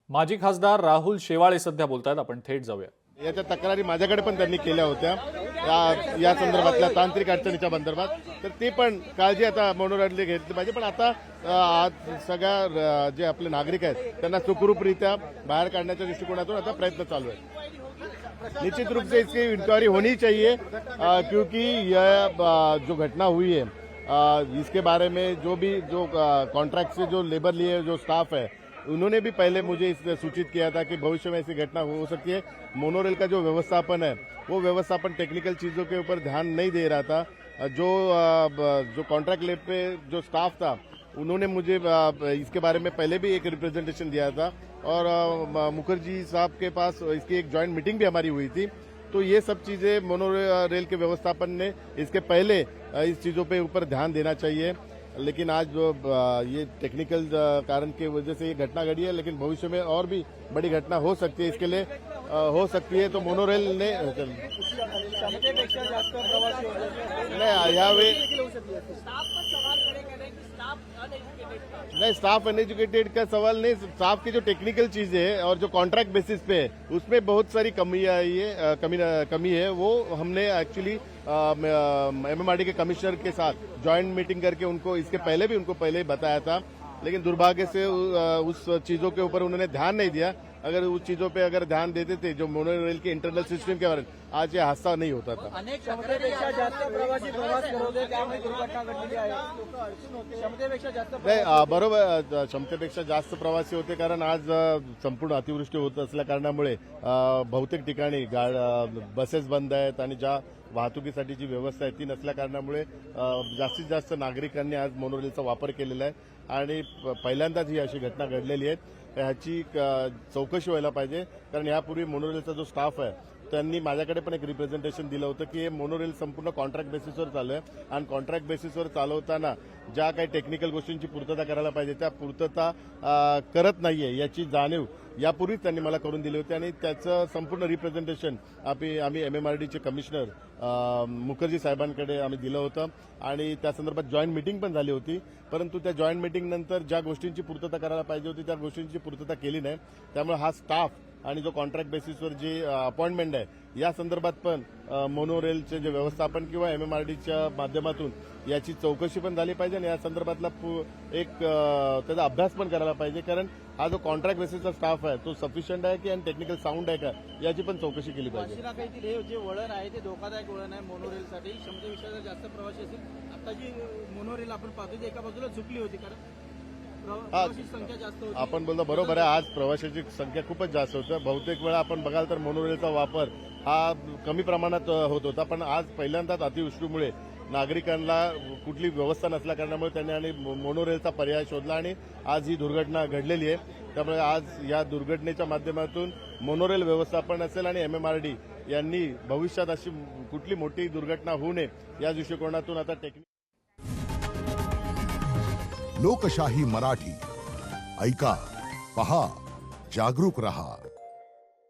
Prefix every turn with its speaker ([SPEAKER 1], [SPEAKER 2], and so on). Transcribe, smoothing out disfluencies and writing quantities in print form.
[SPEAKER 1] माजी खासदार राहुल शेवाळे सध्या बोलतायत, आपण थेट जाऊया.
[SPEAKER 2] याच्या तक्रारी माझ्याकडे पण त्यांनी केल्या होत्या या संदर्भातल्या तांत्रिक अडचणीच्या संदर्भात. तर ते पण काळजी आता मोनोरेलने घेतली पाहिजे. पण आता आज सगळ्या जे आपले नागरिक आहेत त्यांना सुखरूपरित्या बाहेर काढण्याच्या दृष्टिकोनातून आता प्रयत्न चालू है. निश्चित रूप से इसकी इंक्वायरी होनी चाहिए क्योंकि यह जो घटना हुई है इसके बारे में जो कॉन्ट्रैक्ट से जो लेबर लिए जो स्टाफ है उन्होंने भी पहले मुझे इस सूचित किया था कि भविष्य में ऐसी घटना हो सकती है. मोनोरेल का जो व्यवस्थापन है वो व्यवस्थापन टेक्निकल चीज़ों के ऊपर ध्यान नहीं दे रहा था. जो कॉन्ट्रैक्ट लेब पे जो स्टाफ था उन्होंने मुझे इसके बारे में पहले भी एक रिप्रेजेंटेशन दिया था और मुखर्जी साहब के पास इसकी एक जॉइंट मीटिंग भी हमारी हुई थी. तो ये सब चीज़ें मोनोरेल के व्यवस्थापन ने इसके पहले इस चीज़ों पे ऊपर ध्यान देना चाहिए. लेकिन आज जो ये टेक्निकल कारण की वजह से ये घटना घटी है, लेकिन भविष्य में और भी बड़ी घटना हो सकती है. इसके लिए हो सकती है तो मोनोरेल ने यावेळी नहीं स्टाफ अनएजुकेटेड का सवाल नहीं. स्टाफ की जो टेक्निकल चीजें है और जो कॉन्ट्रैक्ट बेसिस पे है उसमें बहुत सारी कमी आई है. कमी है वो हमने एक्चुअली एमएमआरडी के कमिश्नर के साथ ज्वाइंट मीटिंग करके उनको इसके पहले भी ही बताया था. लेकिन दुर्भाग्य से उस चीजों के ऊपर उन्होंने ध्यान नहीं दिया. अगर उस चीजों पे अगर ध्यान देते थे जो मोनोरेल के इंटरनल सिस्टम के बारे में आज ये हादसा नहीं होता था.
[SPEAKER 3] अनेक क्षमतेपेक्षा जास्त प्रवासी प्रवास करत होते त्यामुळे दुर्घटना घडलेली आहे. क्षमतेपेक्षा जास्त
[SPEAKER 2] नाही बरोबर क्षमतेपेक्षा जास्त प्रवासी होते कारण आज संपूर्ण अतिवृष्टी होत असल्या कारणामुळे बहुतेक ठिकाणी बसेस बंद आहेत आणि ज्या वाहतुकीसाठीची व्यवस्था आहे ती नसल्या कारणामुळे जास्तीत जास्त नागरिकांनी आज मोनोरेलचा वापर केलेला आहे आणि पहिल्यांदाच ही अशी घटना घडलेली आहे. ह्याची चौकशी व्हायला पाहिजे कारण यापूर्वी मोनोरेलचा जो स्टाफ आहे त्यांनी माझ्याकडे पण एक रिप्रेझेंटेशन दिलं होतं की हे मोनोरेल संपूर्ण कॉन्ट्रॅक्ट बेसिसवर चालू आहे आणि कॉन्ट्रॅक्ट बेसिसवर चालवताना ज्या काही टेक्निकल गोष्टींची पूर्तता करायला पाहिजे त्या पूर्तता करत नाहीये याची जाणीव यापूर्वीच त्यांनी मला करून दिली होती आणि त्याचं संपूर्ण रिप्रेझेंटेशन आम्ही एमएमआरडीचे कमिशनर मुखर्जी साहेबांकडे आम्ही दिलं होतं आणि त्या संदर्भात जॉईंट मीटिंग पण झाली होती. परंतु त्या जॉईंट मीटिंग नंतर ज्या गोष्टींची पूर्तता करायला पाहिजे होती त्या गोष्टींची पूर्तता केली नाही. त्यामुळे हा स्टाफ आणि जो कॉन्ट्रॅक्ट बेसिसवर जी अपॉइंटमेंट आहे या संदर्भात पण मोनोरेलचे जे व्यवस्थापन किंवा एमएमआरडीच्या माध्यमातून याची चौकशी पण झाली पाहिजे आणि या संदर्भातला एक त्याचा अभ्यास पण करायला पाहिजे कारण हा जो कॉन्ट्रॅक्ट बेसिसचा स्टाफ आहे तो सफिशियंट आहे की आणि टेक्निकल साऊंड आहे का याची पण चौकशी केली पाहिजे.
[SPEAKER 3] हे जे वळण आहे ते धोकादायक वळण आहे मोनोरेलसाठी. क्षमतेपेक्षा जास्त प्रवासी असेल. आता जी मोनोरेल आपण पाहतो एका बाजूला झुकली होती कारण संख्या जास्त होती.
[SPEAKER 2] आपण बोलतो बरोबर आहे. आज प्रवाशांची संख्या खूपच जास्त होती. बहुतेक वेळा आपण बघाल तर मोनोरेलचा वापर हा कमी प्रमाणात होत होता पण आज पहिल्यांदाच अतिवृष्टीमुळे नागरिकांना कुठली व्यवस्था नसल्या कारणामुळे त्यांनी आणि मोनोरेलचा पर्याय शोधला आणि आज ही दुर्घटना घडलेली आहे. त्यामुळे आज या दुर्घटनेच्या माध्यमातून मोनोरेल व्यवस्थापन असेल आणि एमएमआरडी यांनी भविष्यात अशी कुठली मोठी दुर्घटना होऊ नये या दृष्टिकोनातून आता
[SPEAKER 4] लोकशाही मराठी ऐका, पहा, जागरूक रहा.